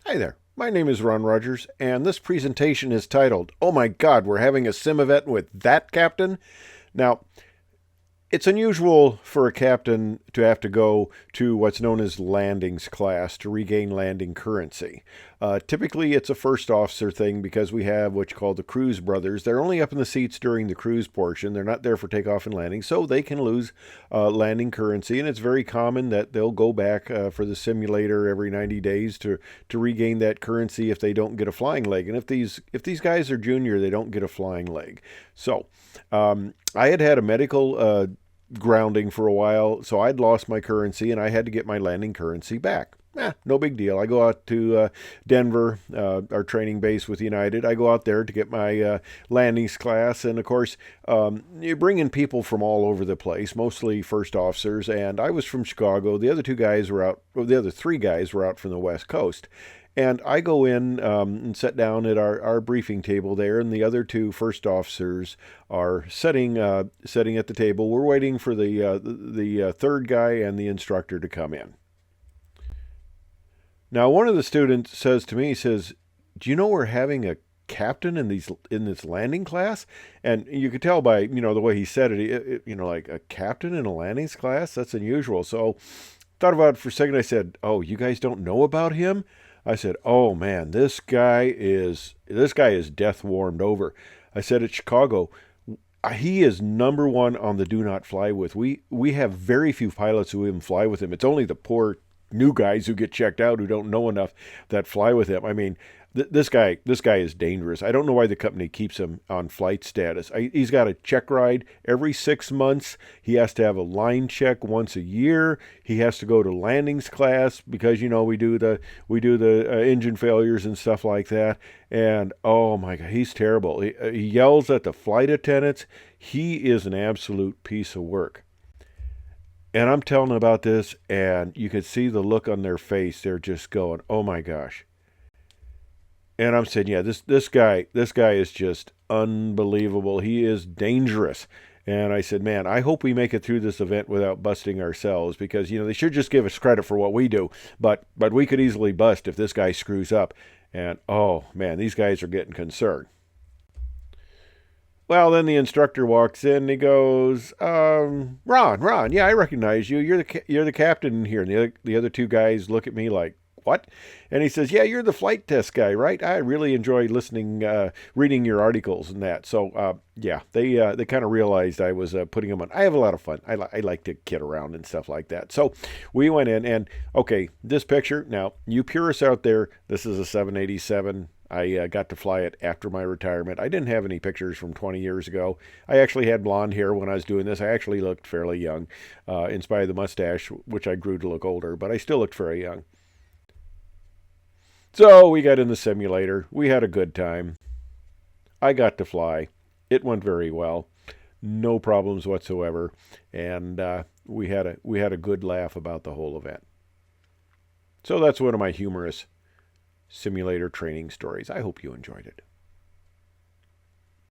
Hi there, my name is Ron Rogers, and this presentation is titled, "Oh my God, we're having a sim event with that captain?" Now, it's unusual for a captain to have to go to what's known as landings class to regain landing currency. Typically, it's a first officer thing because we have what you call the cruise brothers. They're only up in the seats during the cruise portion. They're not there for takeoff and landing, so they can lose landing currency. And it's very common that they'll go back for the simulator every 90 days to regain that currency if they don't get a flying leg. And if these guys are junior, they don't get a flying leg. So I had a medical grounding for a while, so I'd lost my currency and I had to get my landing currency back. No big deal. I go out to Denver, our training base with United. I go out there to get my landings class, and of course, you bring in people from all over the place, mostly first officers. And I was from Chicago. The other three guys were out from the West Coast. And I go in and sit down at our briefing table there, and the other two first officers are sitting at the table. We're waiting for the third guy and the instructor to come in. Now, one of the students says to me, he says, "Do you know we're having a captain in this landing class?" And you could tell by the way he said it, like a captain in a landings class. That's unusual. So, thought about it for a second. I said, "Oh, you guys don't know about him?" I said, "Oh man, this guy is death warmed over." I said, "At Chicago, he is number one on the do not fly with. We have very few pilots who even fly with him. It's only the poor new guys who get checked out who don't know enough that fly with him. I mean, this guy is dangerous. I don't know why the company keeps him on flight status. He's got a check ride every 6 months. He has to have a line check once a year. He has to go to landings class because we do the engine failures and stuff like that. And oh my God, he's terrible. He yells at the flight attendants. He is an absolute piece of work." And I'm telling them about this, and you could see the look on their face. They're just going, "Oh my gosh." And I'm saying, "Yeah, this guy is just unbelievable. He is dangerous." And I said, "Man, I hope we make it through this event without busting ourselves, because they should just give us credit for what we do, but we could easily bust if this guy screws up." And oh man, these guys are getting concerned. Well, then the instructor walks in and he goes, Ron, yeah, I recognize you. You're the captain here." And the other two guys look at me like, "What?" And he says, "Yeah, you're the flight test guy, right? I really enjoy reading your articles and that." So, yeah, they kind of realized I was putting them on. I have a lot of fun. I like to kid around and stuff like that. So we went in and, okay, this picture. Now, you purists out there, this is a 787. I got to fly it after my retirement. I didn't have any pictures from 20 years ago. I actually had blonde hair when I was doing this. I actually looked fairly young, in spite of the mustache, which I grew to look older, but I still looked very young. So we got in the simulator. We had a good time. I got to fly. It went very well. No problems whatsoever. And we had a good laugh about the whole event. So that's one of my humorous simulator training stories. I hope you enjoyed it.